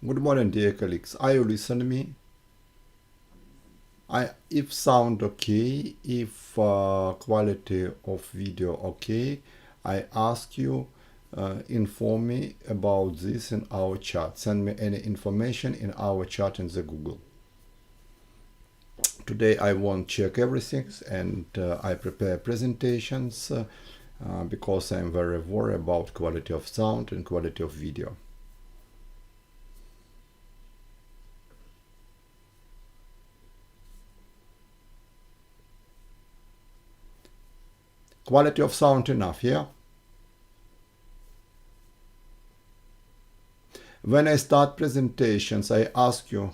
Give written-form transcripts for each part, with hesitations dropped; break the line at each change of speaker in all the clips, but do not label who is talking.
Good morning, dear colleagues. Are you listening to me? If sound okay, if quality of video okay, I ask you inform me about this in our chat. Send me any information in our chat in the Google. Today I won't check everything and I prepare presentations because I'm very worried about quality of sound and quality of video. Quality of sound enough, yeah? When I start presentations, I ask you,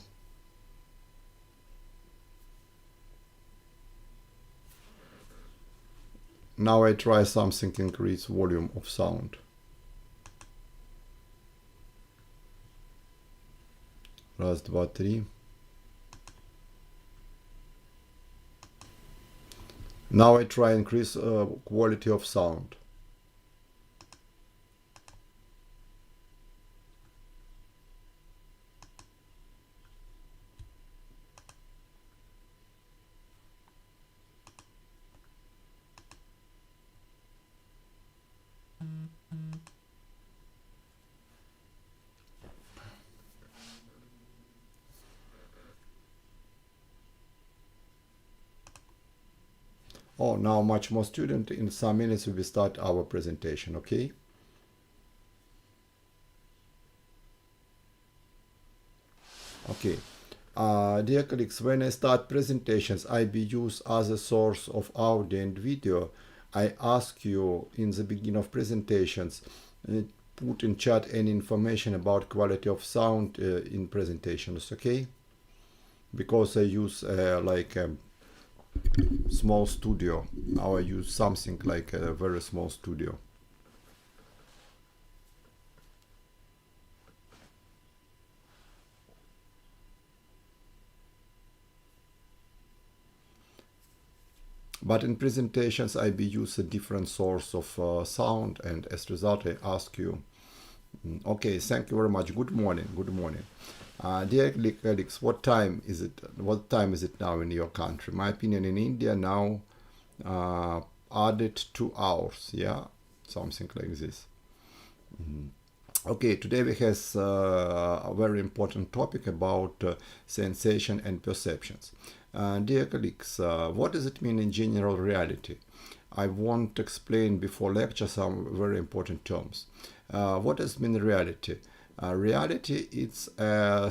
now I try something, increase volume of sound. Раз, два, три. Now I try increase quality of sound. Oh, now much more student. In some minutes we will start our presentation, okay? Okay. Dear colleagues, when I start presentations, I be use as a source of audio and video. I ask you in the beginning of presentations, put in chat any information about quality of sound in presentations, okay? Because I use like a small studio. Now I use something like a very small studio. But in presentations, I be use a different source of sound, and as a result, I ask you. Okay, thank you very much. Good morning. Good morning. Dear colleagues, what time is it? What time is it now in your country? My opinion, in India now added 2 hours. Yeah, something like this. Okay, today we have a very important topic about sensation and perceptions. Dear colleagues, what does it mean in general reality? I want to explain before lecture some very important terms. What does it mean reality? Reality it's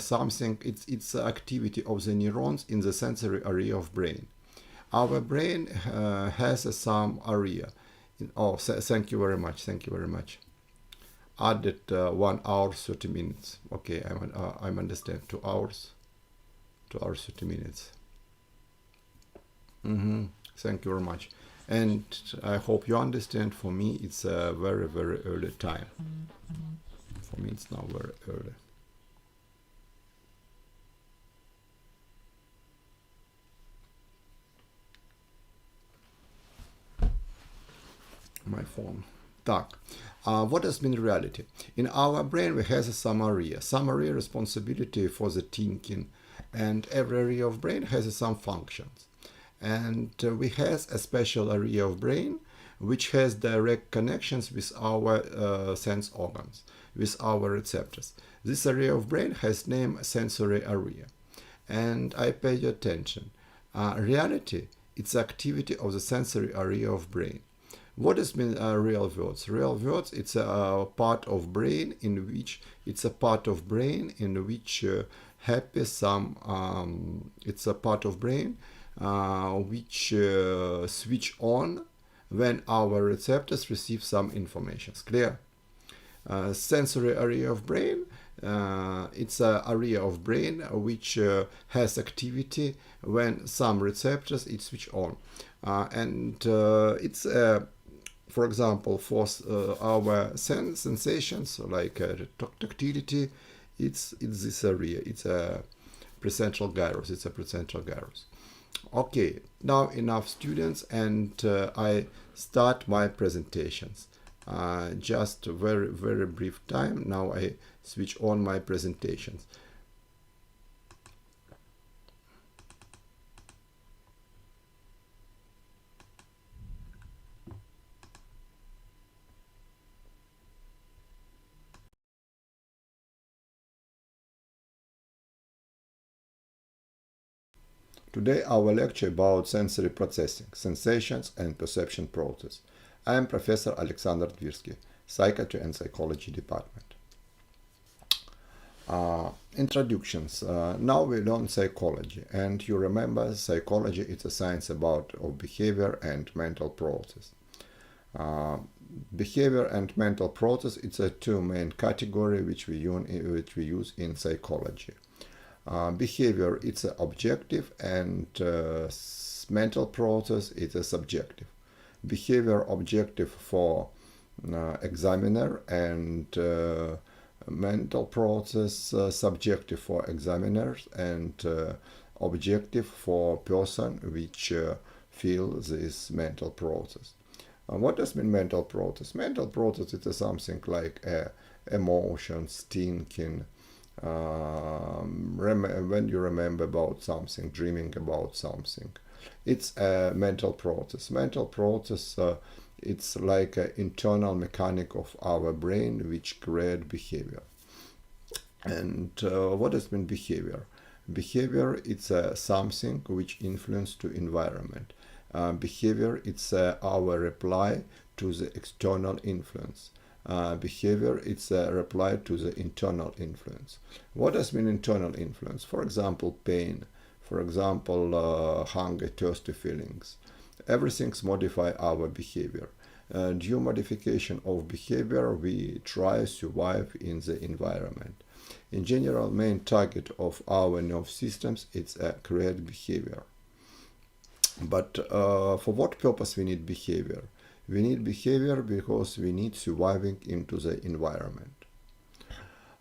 something, it's activity of the neurons in the sensory area of brain. Our brain has some area. Oh, thank you very much. Thank you very much. Added 1 hour 30 minutes. Okay, I'm understand. 2 hours, 2 hours 30 minutes. Thank you very much. And I hope you understand. For me, it's a very very early time. For me, it's now very early. My phone. Так. What does mean reality? In our brain, we have some area. Some area responsibility for the thinking, and every area of brain has some functions. And we have a special area of brain which has direct connections with our sense organs, with our receptors. This area of brain has name sensory area. And I pay your attention. Reality, it's activity of the sensory area of brain. What does mean real words? Real words, it's a part of brain in which happy some. It's a part of brain which switch on when our receptors receive some information. Clear? Sensory area of brain. It's an area of brain which has activity when some receptors it switch on, and it's for example, for our sensations like tactility, it's this area. It's a precentral gyrus. It's a precentral gyrus. Okay, now enough students, and I start my presentations. Just a very, very brief time. Now I switch on my presentations. Today our lecture about sensory processing, sensations and perception process. I am Professor Alexander Tversky, Psychiatry and Psychology Department. Introductions. Now we learn psychology, and you remember psychology is a science of behavior and mental process. Behavior and mental process, it's a two main category which we use in psychology. Behavior, it's a objective, and mental process is a subjective. Behavior objective for examiner, and mental process subjective for examiners, and objective for person which feel this mental process. What does mean mental process? Mental process is something like emotions, thinking, when you remember about something, dreaming about something. It's a mental process. Mental process, it's like an internal mechanic of our brain which create behavior. And what does mean behavior? Behavior, it's something which influence to environment. Behavior, it's our reply to the external influence. Behavior, it's a reply to the internal influence. What does mean internal influence? For example, pain. For example, hunger, thirsty feelings. Everything's modify our behavior. Due modification of behavior, we try to survive in the environment. In general, main target of our nerve systems is create behavior. But for what purpose we need behavior? We need behavior because we need surviving into the environment.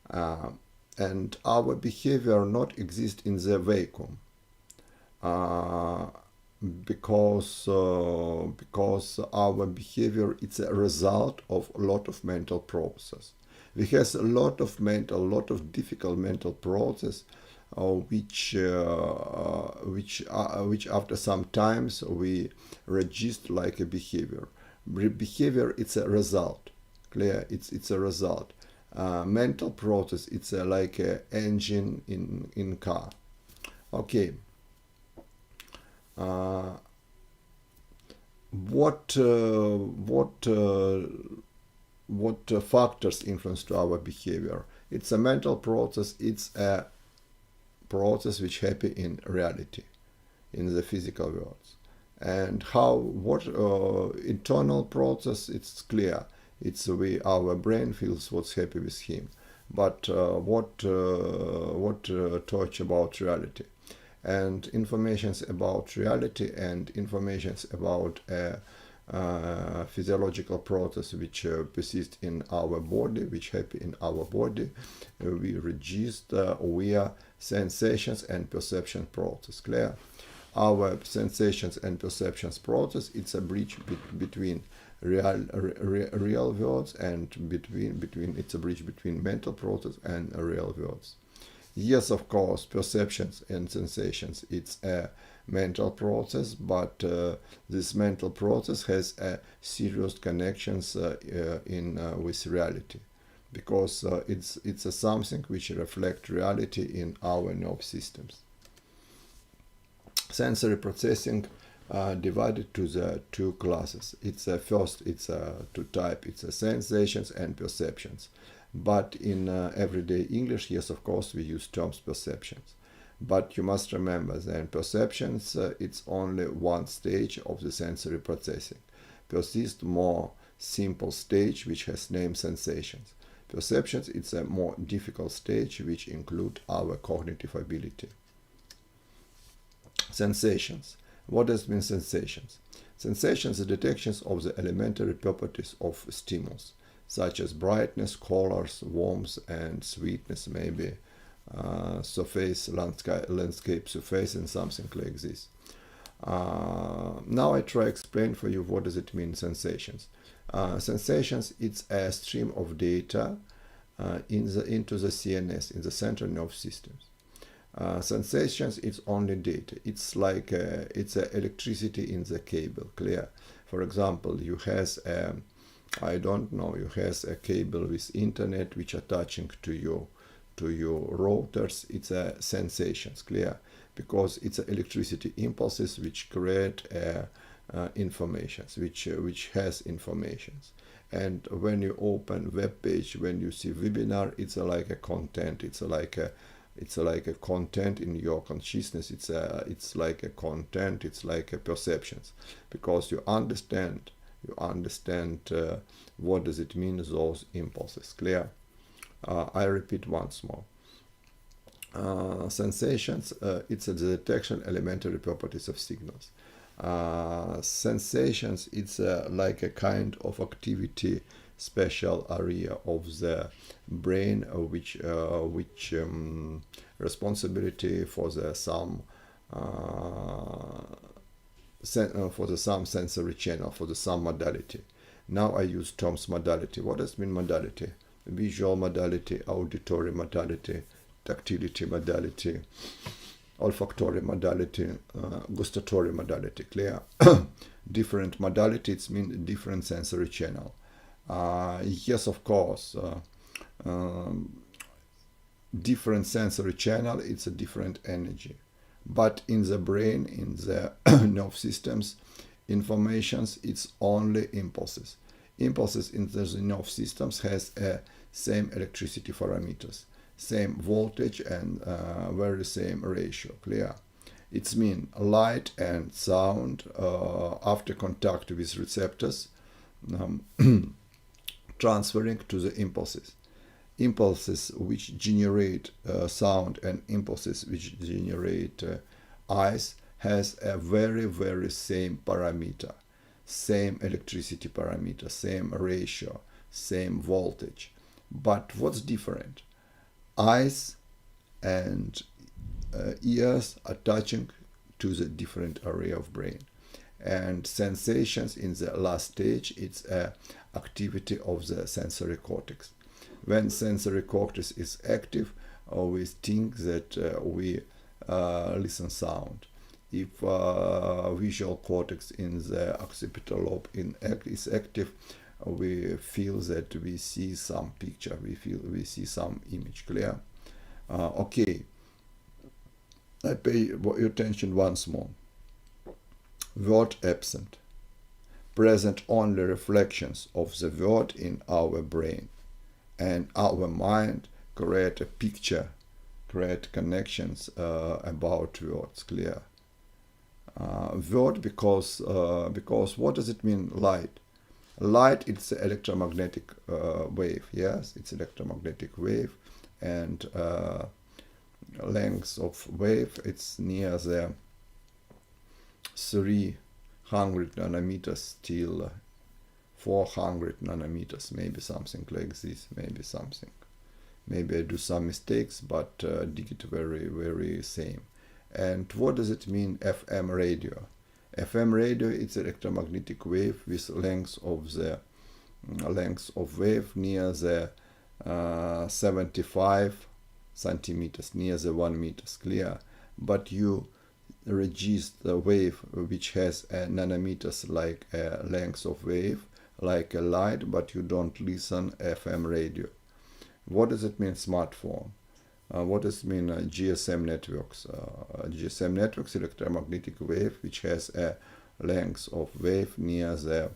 And our behavior not exist in the vacuum. Because our behavior is a result of a lot of mental process. We have a lot of difficult mental process, which after some times we register like a behavior. Behavior, it's a result. Clear? It's a result. Mental process, it's like an engine in car. Okay. What factors influence to our behavior? It's a mental process. It's a process which happen in reality, in the physical world. And what internal process? It's clear. It's our brain feels what's happy with him. But what talk about reality? And informations about reality and informations about physiological process which persist in our body, which happen in our body, we register via sensations and perception process. Clear? Our sensations and perceptions process, it's a bridge between real worlds, and it's a bridge between mental process and real worlds. Yes, of course, perceptions and sensations, it's a mental process, but this mental process has serious connections with reality, because it's something which reflects reality in our nerve systems. Sensory processing divided to the two classes. First, it's two type. It's sensations and perceptions. But in everyday English, yes, of course, we use terms perceptions. But you must remember that perceptions, it's only one stage of the sensory processing. Persist more simple stage which has named sensations. Perceptions, it's a more difficult stage which include our cognitive ability. Sensations. What does mean sensations? Sensations are detections of the elementary properties of stimulus, such as brightness, colors, warmth, and sweetness, maybe surface, landscape surface, and something like this. Now I try to explain for you what does it mean sensations. Sensations, it's a stream of data into the CNS, in the central nervous systems. Sensations, it's only data. It's like it's electricity in the cable. Clear? For example, you has I don't know, you has a cable with internet which attaching to your routers. It's a sensations. Clear? Because it's electricity impulses which create informations, which has informations. And when you open web page, when you see webinar, it's like a content. It's like a content in your consciousness. It's like a content. It's like a perceptions, because you understand what does it mean, those impulses. Clear? I repeat once more. Sensations, it's the detection elementary properties of signals. Sensations, it's like a kind of activity, special area of the brain which responsibility for the some sensory channel, for the some modality. Now I use terms modality. What does mean modality? Visual modality, auditory modality, tactility modality, olfactory modality, gustatory modality. Clear? Different modalities mean different sensory channel. Yes, of course, different sensory channel, it's a different energy. But in the brain, in the nerve systems, informations, it's only impulses. Impulses in the nerve systems has a same electricity parameters, same voltage and very same ratio. Clear? It's mean light and sound after contact with receptors transferring to the impulses. Impulses which generate sound and impulses which generate eyes has a very same parameter, same electricity parameter, same ratio, same voltage. But what's different? Eyes and ears are touching to the different area of brain, and sensations in the last stage, it's a activity of the sensory cortex. When sensory cortex is active, we think that we listen sound. If visual cortex in the occipital lobe is active, we feel that we see some picture, we see some image. Clear? Okay, I pay your attention once more. Word absent. Present only reflections of the word in our brain, and our mind create a picture, create connections about words. Clear? Word, because what does it mean? Light. Light, it's an electromagnetic wave. Yes, it's electromagnetic wave, and length of wave, it's near the 300 nanometers till 400 nanometers, maybe something like this, maybe I do some mistakes, but dig it very same. And what does it mean, FM radio? FM radio, it's electromagnetic wave with length of wave near the 75 centimeters, near the 1 meters. Clear? But you register the wave which has a nanometers like a length of wave, like a light, but you don't listen FM radio. What does it mean, smartphone? What does it mean, GSM networks? GSM networks, electromagnetic wave which has a length of wave near the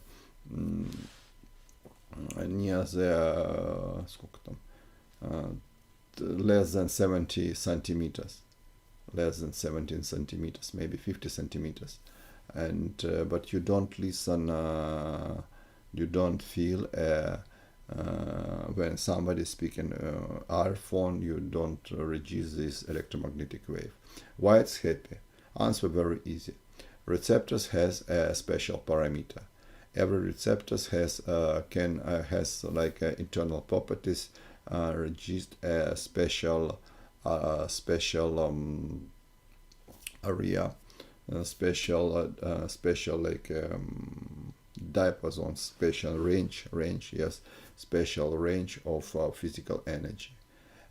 less than 70 centimeters, less than 17 centimeters, maybe 50 centimeters, and but you don't listen, you don't feel when somebody is speaking earphone, you don't register this electromagnetic wave. Why it's happy? Answer very easy. Receptors has a special parameter. Every receptors has has like internal properties, register a special area, special like diapason, special range, yes, special range of physical energy.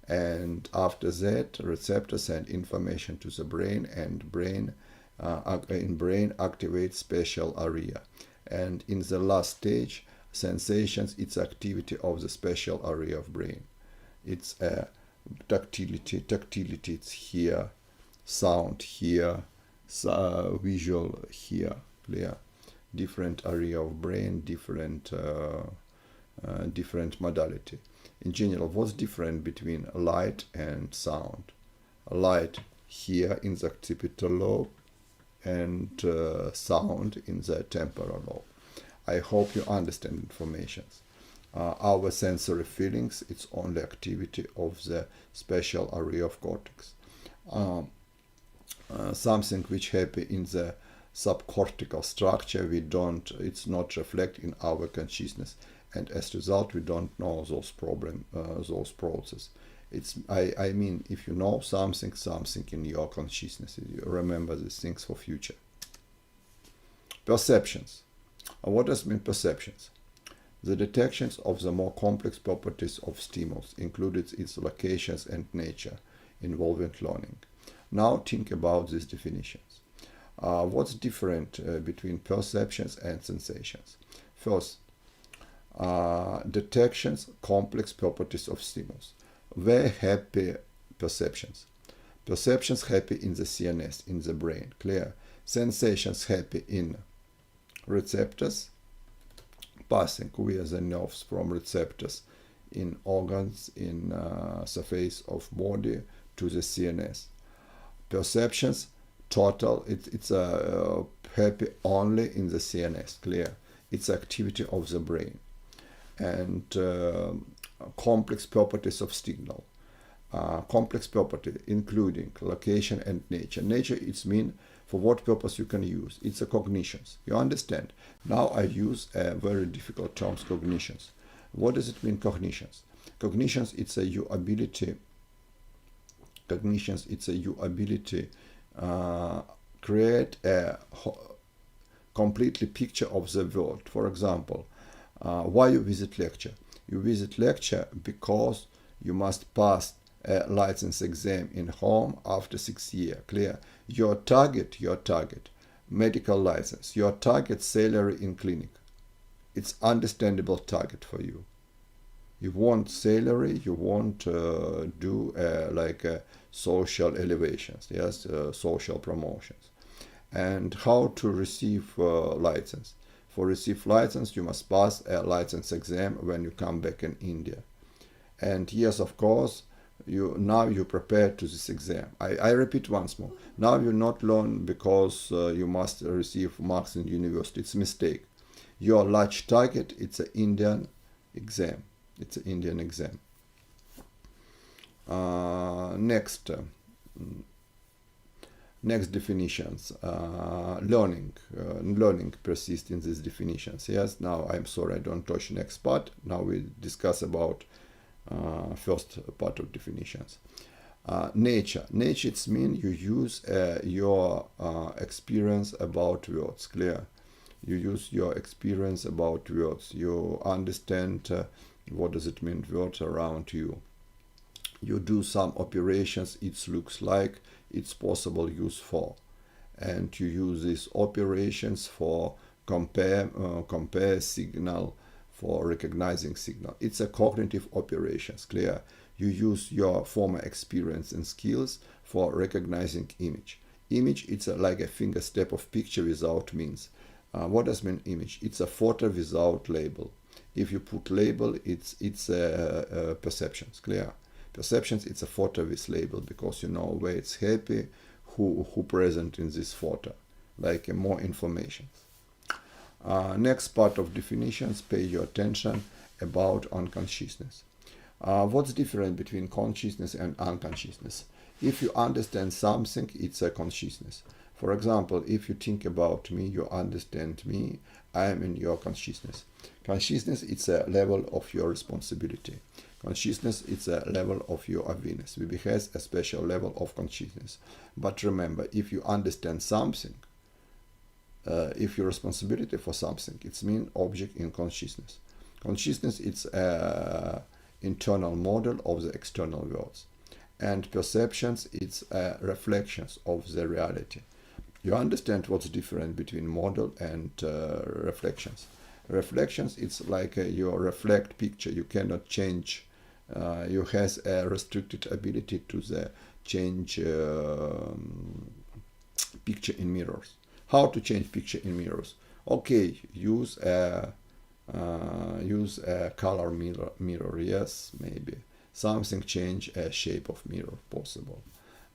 And after that, receptors send information to the brain, and brain activates special area. And in the last stage, sensations, it's activity of the special area of brain. It's tactility, it's here, sound here, visual here, clear. Different area of brain, different modality. In general, what's different between light and sound? Light here in the occipital lobe, and sound in the temporal lobe. I hope you understand information. Our sensory feelings, it's only activity of the special area of cortex. Something which happen in the subcortical structure, it's not reflect in our consciousness, and as a result we don't know those processes. I mean, if you know something in your consciousness, you remember these things for future. Perceptions. What does mean perceptions? The detections of the more complex properties of stimulus, including its locations and nature, involving learning. Now think about these definitions. What's different between perceptions and sensations? First, detections, complex properties of stimulus. Very happy perceptions. Perceptions happy in the CNS, in the brain, clear. Sensations happy in receptors, passing via the nerves from receptors in organs, in surface of body to the CNS. Perceptions, total, it's happy only in the CNS, clear. It's activity of the brain. And complex properties of signal. Complex property including location and nature. Nature, it's mean for what purpose you can use. It's a cognitions. You understand? Now I use a very difficult terms, cognitions. What does it mean, cognitions? Cognitions, it's a your ability. Cognitions, it's a your ability create a completely picture of the world. For example, why you visit lecture? You visit lecture because you must pass a license exam in home after 6 years. Clear? Your target, medical license. Your target, salary in clinic. It's understandable target for you. You want salary, you want do like social elevations, yes, social promotions. And how to receive license? For receive license, you must pass a license exam when you come back in India. And yes, of course, now you prepare to this exam. I repeat once more. Now you not learn because you must receive marks in university. It's a mistake. Your large target, it's an Indian exam. It's an Indian exam. Next definitions. Learning persists in these definitions. Yes, now I'm sorry I don't touch next part. Now we discuss about first part of definitions. Nature. Nature, it's mean you use your experience about words. Clear? You use your experience about words. You understand what does it mean words around you. You do some operations. It looks like it's possible use for, and you use these operations for compare signal, for recognizing signal. It's a cognitive operations. Clear? You use your former experience and skills for recognizing image. Image, it's like a finger step of picture without means. What does mean image? It's a photo without label. If you put label, it's perceptions. Clear? Perceptions, it's a photo with label because you know where it's happy, who present in this photo, like more information. Next part of definitions, pay your attention about unconsciousness. What's different between consciousness and unconsciousness? If you understand something, it's a consciousness. For example, if you think about me, you understand me, I am in your consciousness. Consciousness, it's a level of your responsibility. Consciousness, it's a level of your awareness. We has a special level of consciousness. But remember, if you understand something, if your responsibility for something, it's mean object in consciousness. Consciousness it's a internal model of the external worlds, and perceptions it's reflections of the reality. You understand what's different between model and reflections. Reflections it's like your reflect picture, you cannot change. You has a restricted ability to the change picture in mirrors. How to change picture in mirrors? Okay, use a color mirror. Yes, maybe something change a shape of mirror possible,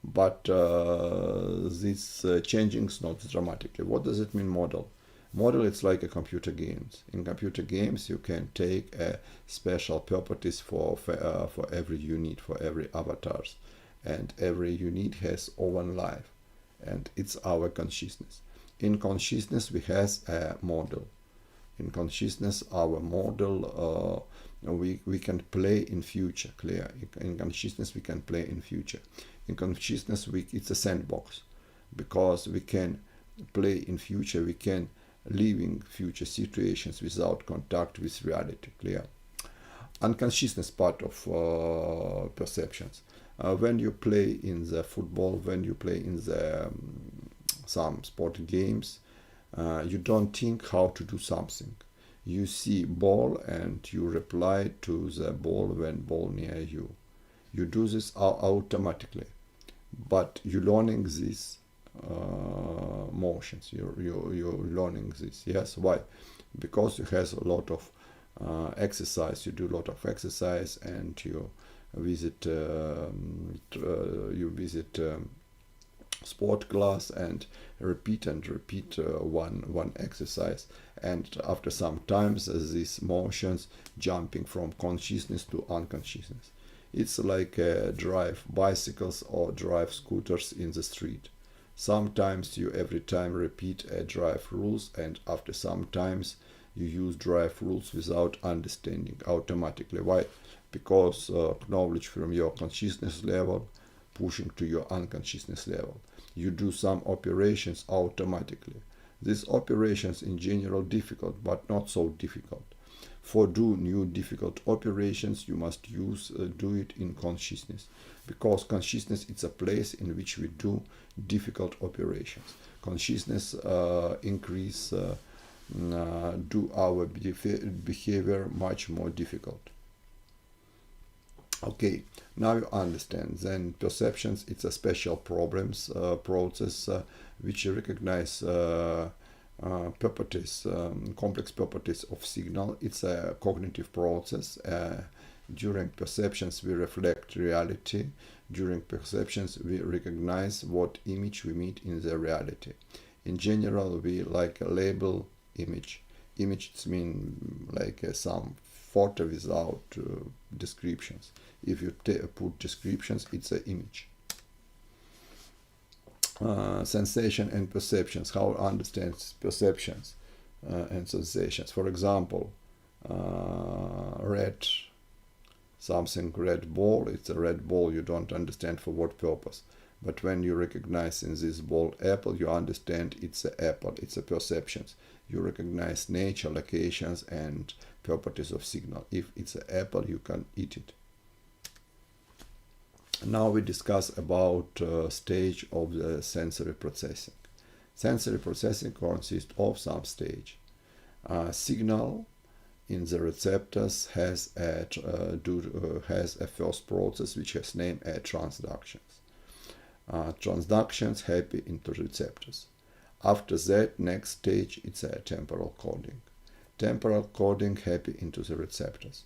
but this changing is not dramatically. What does it mean model? Model it's like a computer games. In computer games you can take special properties for every unit, for every avatars, and every unit has own life, and it's our consciousness. In consciousness we has a model. In consciousness our model we can play in future, clear. In consciousness we can play in future. In consciousness it's a sandbox, because we can play in future, we can living future situations without contact with reality, clear. Unconsciousness part of perceptions. When you play in the football, when you play in the some sport games, you don't think how to do something. You see ball and you reply to the ball when ball near you. You do this automatically, but you're learning this motions. You're learning this. Yes, why? Because you has a lot of exercise. You do a lot of exercise, and you visit sport class and repeat one exercise, and after some times these motions jumping from consciousness to unconsciousness. It's like drive bicycles or drive scooters in the street. Sometimes you every time repeat drive rules, and after some times you use drive rules without understanding automatically. Why? Because knowledge from your consciousness level pushing to your unconsciousness level. You do some operations automatically. These operations in general difficult, but not so difficult. For do new difficult operations, you must do it in consciousness, because consciousness it's a place in which we do difficult operations. Consciousness increase do our behavior much more difficult. Okay, now you understand. Then perceptions it's a special problems process which recognize properties, complex properties of signal. It's a cognitive process. During perceptions we reflect reality. During perceptions we recognize what image we meet in the reality. In general we like a label image. Image it's mean like some photo without descriptions. If you put descriptions, it's an image. Sensation and perceptions. How understands perceptions and sensations? For example, red, something red ball. It's a red ball. You don't understand for what purpose. But when you recognize in this ball apple, you understand it's an apple. It's a perceptions. You recognize nature, locations, and properties of signal. If it's an apple, you can eat it. Now we discuss about stage of the sensory processing. Sensory processing consists of some stage. Signal in the receptors has a first process which has named transductions. Transductions happen into receptors. After that, next stage it's a temporal coding. Temporal coding happen into the receptors.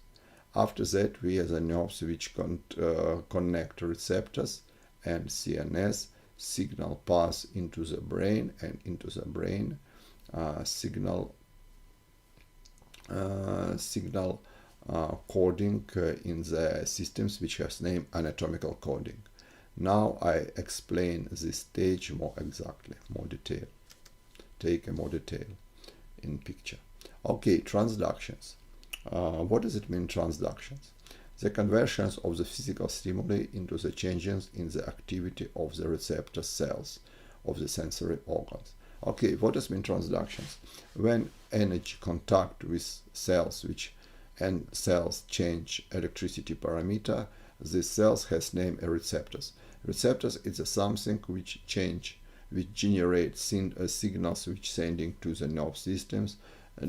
After that, we have the nerves which connect receptors and CNS. Signal pass into the brain, and into the brain signal coding in the systems which has name anatomical coding. Now I explain this stage more exactly, more detail. Take a more detail in picture. Okay, transductions. What does it mean, transductions? The conversions of the physical stimuli into the changes in the activity of the receptor cells of the sensory organs. Okay, what does mean transductions? When energy contact with cells and cells change electricity parameter, these cells has name a receptors. Receptors is something which generate signals which sending to the nerve systems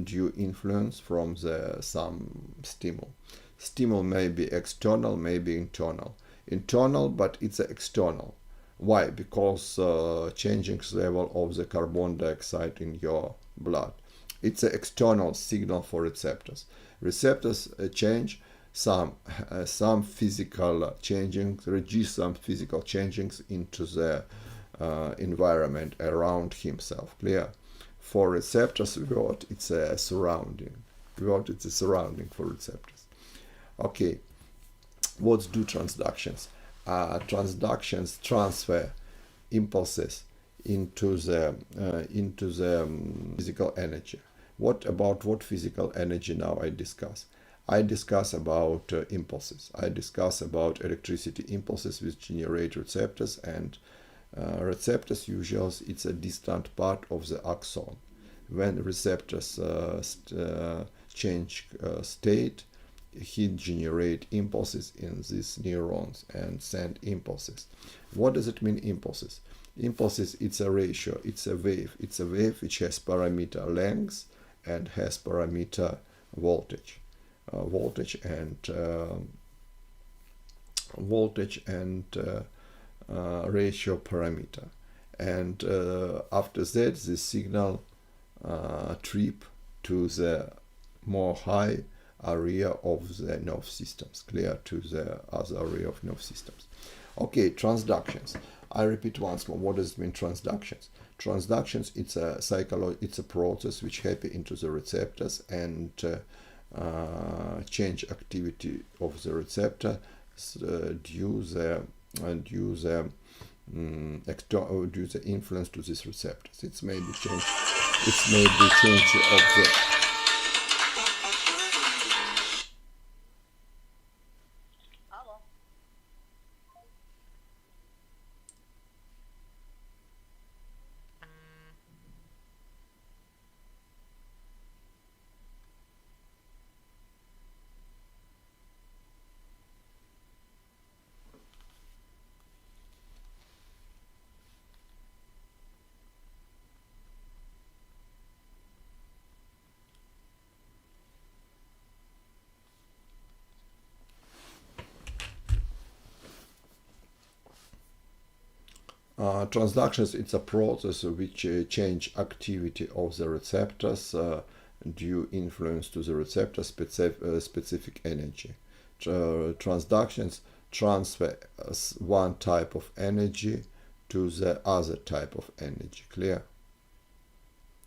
due influence from some stimul. Stimul may be external, may be internal. Internal, but it's external. Why? Because changing the level of the carbon dioxide in your blood. It's an external signal for receptors. Receptors change some physical changings, reduce some physical changings into the environment around himself. Clear? For receptors, word it's a surrounding. Word it's a surrounding for receptors. Okay, what do transductions? Transductions transfer impulses into the physical energy. What physical energy now I discuss? I discuss about impulses. I discuss about electricity impulses which generate receptors, and receptors usually it's a distant part of the axon. When receptors change state, he generate impulses in these neurons and send impulses. What does it mean, impulses? Impulses, it's a ratio, it's a wave. It's a wave which has parameter length and has parameter voltage. Voltage and ratio parameter. And after that, the signal trip to the more high area of the nerve systems, clear, to the other area of nerve systems. Okay, transductions. I repeat once more, what does it mean, transductions? Transductions, it's a process which happen into the receptors and change activity of the receptor due the influence to these receptors. It's maybe change of the transductions, it's a process which change activity of the receptors due influence to the receptor specific energy. Transductions transfer one type of energy to the other type of energy. Clear?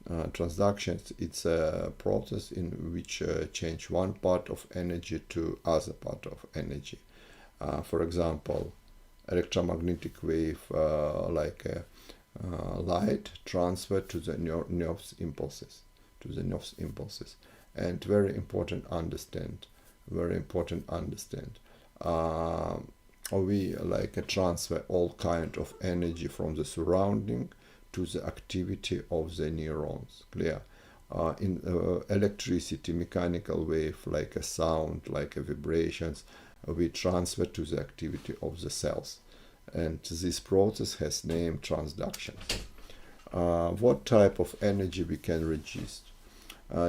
Transductions, it's a process in which change one part of energy to other part of energy. For example, electromagnetic wave like light transfer to the nerves impulses, and very important understand, we like transfer all kind of energy from the surrounding to the activity of the neurons. Clear? In electricity, mechanical wave like a sound, like a vibrations, we transfer to the activity of the cells, and this process has name transduction. What type of energy we can register?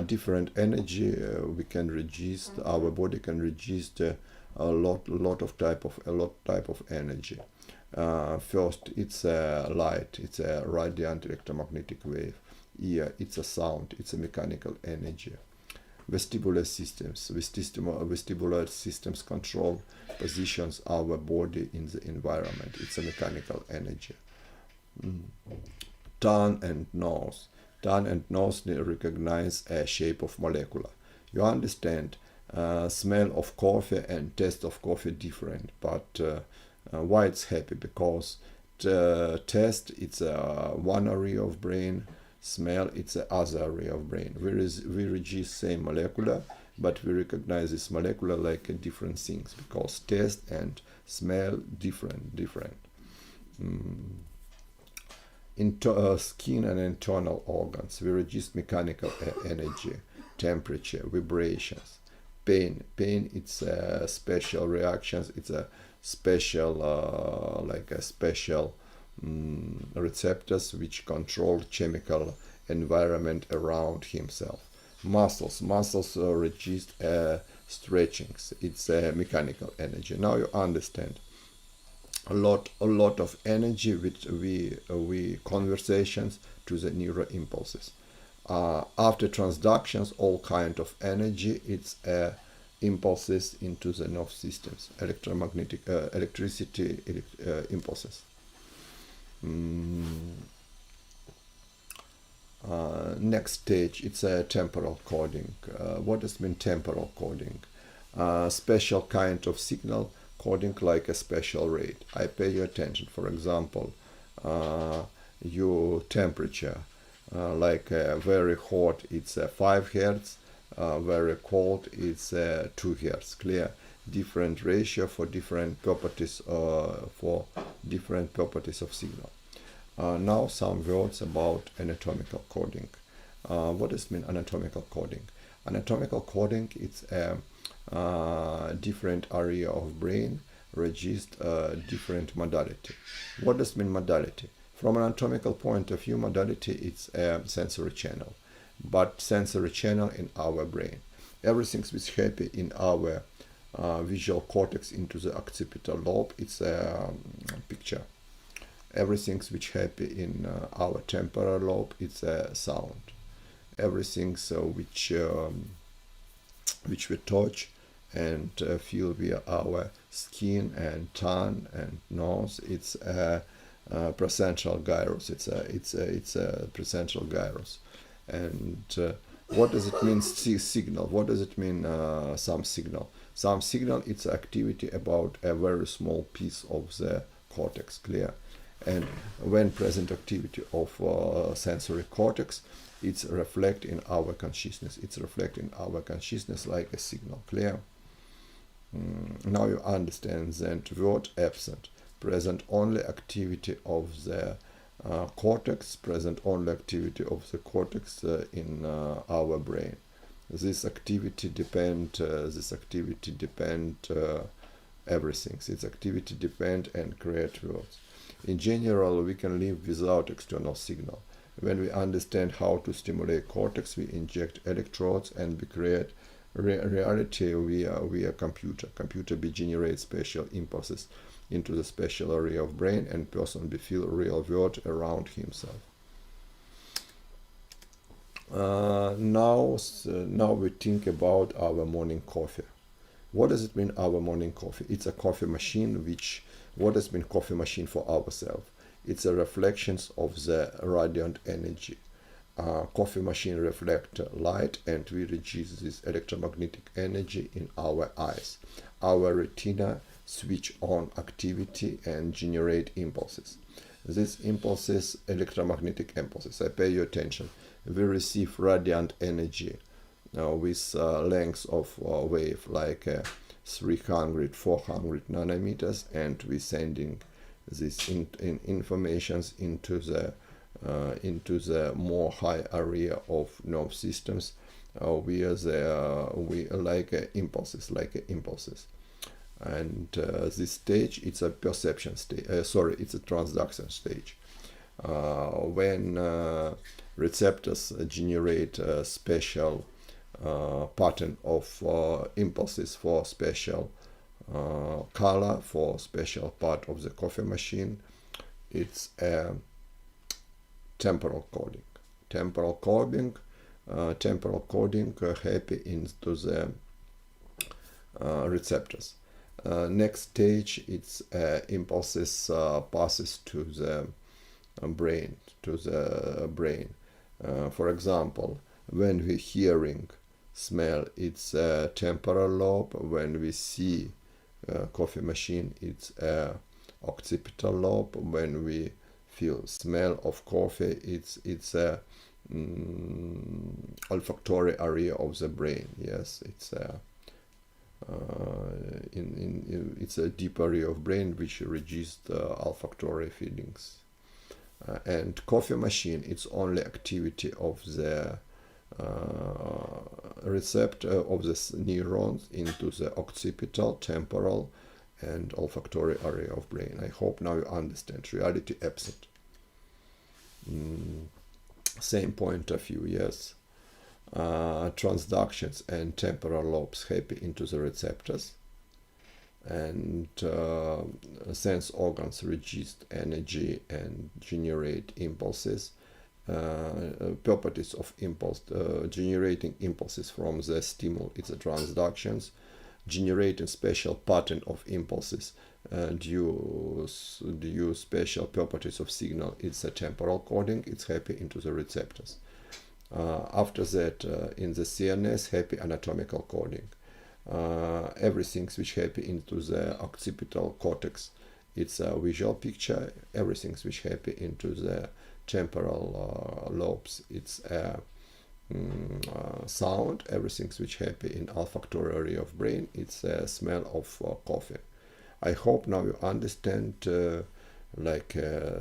Different energy we can register. Our body can register a lot type of energy. First, it's a light, it's a radiant electromagnetic wave. Ear, it's a sound, it's a mechanical energy. Vestibular systems control positions our body in the environment. It's a mechanical energy. Tongue and nose recognize a shape of molecule. You understand, smell of coffee and taste of coffee different, but why it's happy? Because taste, it's one area of brain, smell, it's the other area of brain. We register same molecular, but we recognize this molecular like different things, because taste and smell different. Skin and internal organs. We register mechanical energy, temperature, vibrations, pain. Pain, it's special reactions. It's a special, like a special receptors which control chemical environment around himself. Muscles register stretchings. It's mechanical energy. Now you understand a lot of energy which we conversations to the neural impulses. After transductions, all kind of energy, it's impulses into the nerve systems, electromagnetic electricity impulses. Next stage, it's a temporal coding. What does mean temporal coding? Special kind of signal coding, like a special rate. I pay you attention. For example, your temperature, like very hot, it's 5 hertz. Very cold, it's 2 hertz. Clear? Different ratio for different properties of signal. Now some words about anatomical coding. What does mean anatomical coding? Anatomical coding, it's a different area of brain register different modality. What does mean modality? From an anatomical point of view, modality it's a sensory channel, but sensory channel in our brain. Everything which happy in our visual cortex into the occipital lobe, it's a picture. Everything which happy in our temporal lobe, it's a sound. Everything which we touch and feel via our skin and tongue and nose, it's a presential gyrus. It's a presential gyrus. And what does it mean signal? What does it mean some signal? Some signal, it's activity about a very small piece of the cortex. Clear? And when present activity of sensory cortex, it's reflect in our consciousness. It's reflect in our consciousness like a signal. Clear? Now you understand that word absent. Present only activity of the cortex, present only activity of the cortex in our brain. This activity depend everything. Its activity depend and create words. In general, we can live without external signal. When we understand how to stimulate cortex, we inject electrodes and we create reality via computer. Computer be generate special impulses into the special area of brain, and person be feel real world around himself. Now we think about our morning coffee. What does it mean, our morning coffee? It's a coffee machine. What does it mean coffee machine for ourselves? It's a reflections of the radiant energy. Coffee machine reflect light, and we reduce this electromagnetic energy in our eyes. Our retina switch on activity and generate impulses. These impulses, electromagnetic impulses, I pay you attention. We receive radiant energy with length of wave like 300, 400 nanometers, and we sending this informations into the more high area of nerve systems we like impulses. And this stage, it's a perception stage. It's a transduction stage. When receptors generate a special pattern of impulses for special color, for special part of the coffee machine, it's a temporal coding. Temporal coding happy into the receptors. Next stage, it's impulses passes to the brain. For example, when we hearing, smell, it's a temporal lobe. When we see coffee machine, it's a occipital lobe. When we feel smell of coffee, it's a olfactory area of the brain. Yes, it's a it's a deep area of brain which registers olfactory feelings. And coffee machine, it's only activity of the receptor of the neurons into the occipital, temporal, and olfactory area of brain. I hope now you understand. Reality absent. Same point of view, yes. Transductions and temporal lobes happy into the receptors, and sense organs register energy and generate impulses. Properties of impulse, generating impulses from the stimulus, it's the transductions, generating special pattern of impulses due special properties of signal, it's a temporal coding, it's happy into the receptors. After that, in the CNS, happy anatomical coding. Everything which happy into the occipital cortex, it's a visual picture. Everything which happy into the temporal lobes, it's a sound. Everything which happy in olfactory area of brain, it's a smell of coffee. I hope now you understand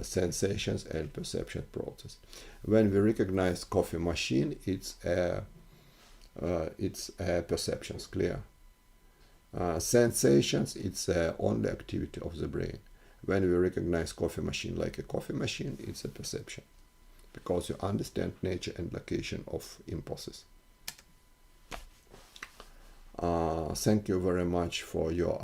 sensations and perception process. When we recognize coffee machine, it's a perceptions, clear. Sensations, it's only activity of the brain. When we recognize coffee machine like a coffee machine, it's a perception, because you understand nature and location of impulses. Thank you very much for your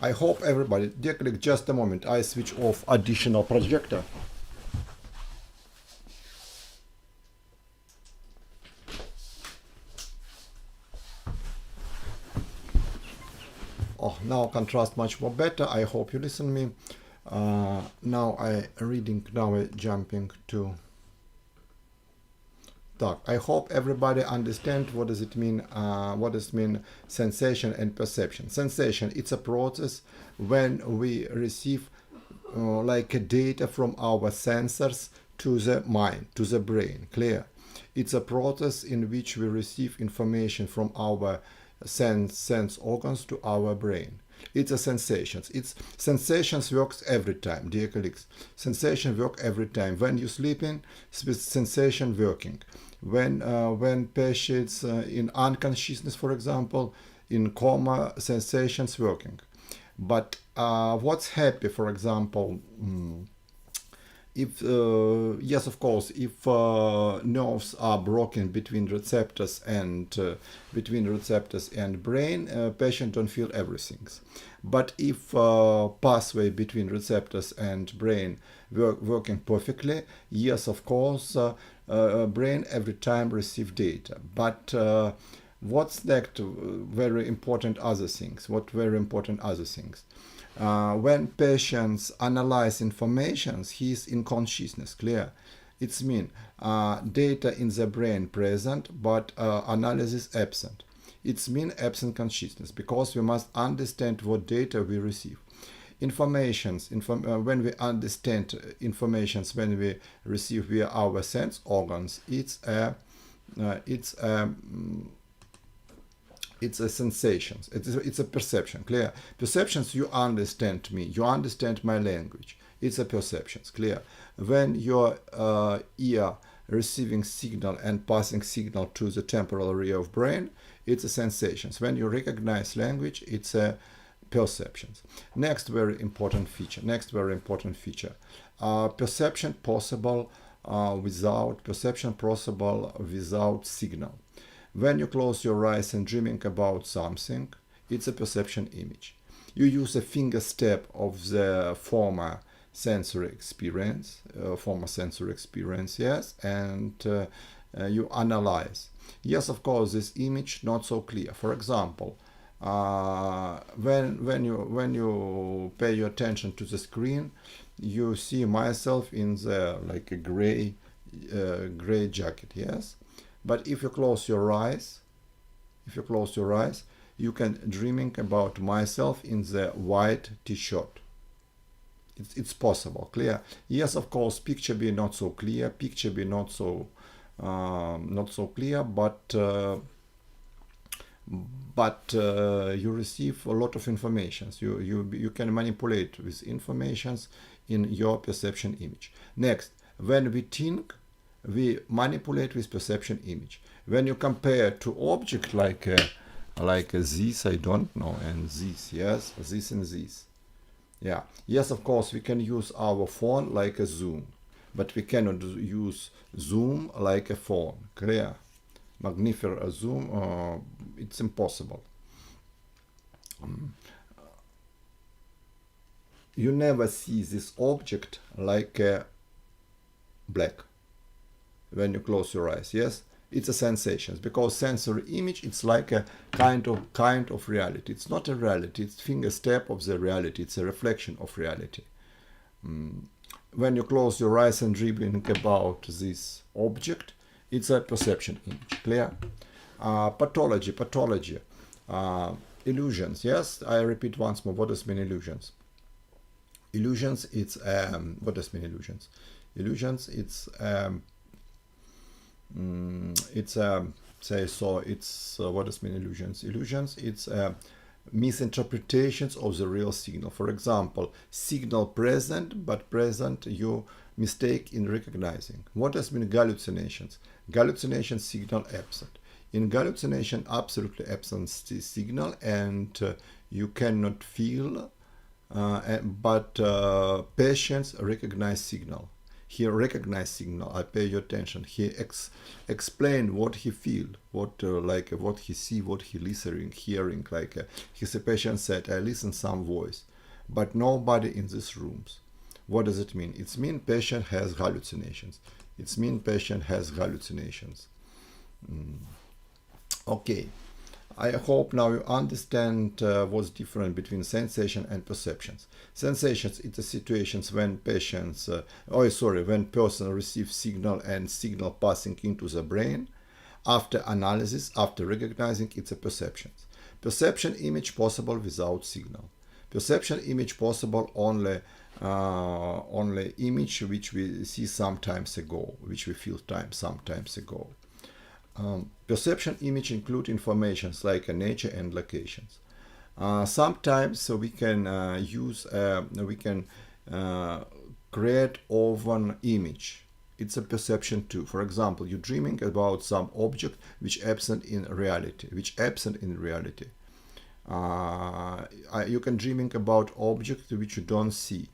I hope everybody, dear colleague, just a moment, I switch off additional projector. Oh, now contrast much more better. I hope you listen me. Now I reading, now I jumping to talk. I hope everybody understand what does it mean, sensation and perception. Sensation, it's a process when we receive data from our sensors to the mind, to the brain, clear? It's a process in which we receive information from our sense organs to our brain. It's a sensations. It's sensations works every time, dear colleagues. Sensation work every time. When you're sleeping, sensation working. When patients in unconsciousness, for example, in coma, sensations working. But what's happy, for example, if yes, of course, if nerves are broken between receptors and brain, patient don't feel everything. But if pathway between receptors and brain working perfectly, yes, of course, brain every time receive data. But what's next? Very important other things. What very important other things? When patients analyze information, he's in consciousness, clear? It's mean data in the brain present, but analysis absent. It's mean absent consciousness, because we must understand what data we receive. when we understand informations, when we receive via our sense organs, it's a sensations. It's a perception. Clear? Perceptions. You understand me. You understand my language. It's a perceptions. Clear? When your ear receiving signal and passing signal to the temporal area of brain, it's a sensations. When you recognize language, it's a perceptions. Next very important feature. Perception possible without signal. When you close your eyes and dreaming about something, it's a perception image. You use a finger step of the former sensory experience, yes, and you analyze. Yes, of course, this image not so clear. For example, when you pay your attention to the screen, you see myself in the like a gray jacket, yes. But if you close your eyes, you can dreaming about myself in the white t-shirt. It's possible. Clear? Yes, of course, picture be not so clear, but you receive a lot of information. You can manipulate with informations in your perception image. Next, when we think, we manipulate with perception image. When you compare to object like this, I don't know, and this, yes, this and this. Yeah, yes, of course, we can use our phone like a zoom, but we cannot use zoom like a phone. Clear? Magnifier zoom, it's impossible. You never see this object like a black when you close your eyes, yes. It's a sensations, because sensory image, it's like a kind of reality. It's not a reality, it's finger step of the reality, it's a reflection of reality. When you close your eyes and dreaming about this object, it's a perception image. Clear? Pathology, illusions, yes. I repeat once more, what does mean illusions? Illusions, it's what does mean illusions? Illusions, it's what does mean illusions? Illusions, it's misinterpretations of the real signal. For example, signal present, but present you mistake in recognizing. What does mean hallucinations? Hallucination, signal absent. In hallucination, absolutely absent signal, and you cannot feel, but patients recognize signal. He recognize signal. I pay your attention. He explain what he feel, what he see, what he listening, hearing. His patient said, I listen some voice, but nobody in these rooms. What does it mean? It means patient has hallucinations. Okay. I hope now you understand what's different between sensation and perceptions. Sensations, it's the situations when when person receives signal and signal passing into the brain. After analysis, after recognizing, it's a perceptions. Perception image possible without signal. Perception image possible only image which we see sometimes ago, which we feel sometimes ago. Perception image include informations like nature and locations. Sometimes we can create oven image. It's a perception too. For example, you're dreaming about some object which absent in reality. You can dreaming about object which you don't see,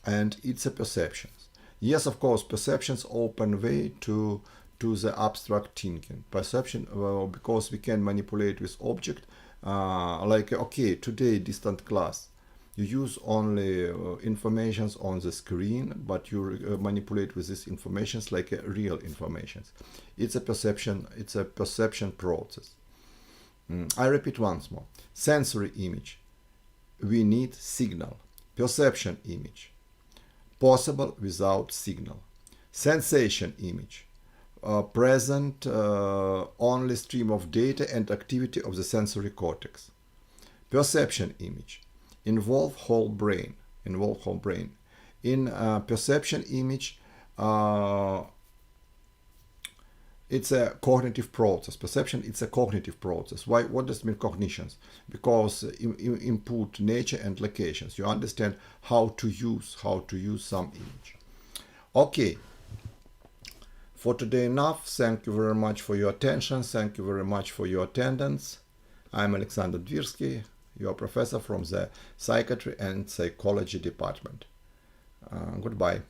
and it's a perceptions. Yes, of course, perceptions open way to the abstract thinking. Perception, because we can manipulate with object, okay, today distant class. You use only informations on the screen, but you manipulate with these informations like real informations. It's a perception process. I repeat once more. Sensory image. We need signal. Perception image. Possible without signal. Sensation image. Present only stream of data and activity of the sensory cortex. Perception image. involve whole brain. In perception image, it's a cognitive process. Perception, it's a cognitive process. Why? What does it mean, cognitions? Because input nature and locations. You understand how to use some image. Okay. For today enough. Thank you very much for your attention. Thank you very much for your attendance. I'm Alexander Dvirsky, your professor from the Psychiatry and Psychology Department. Goodbye.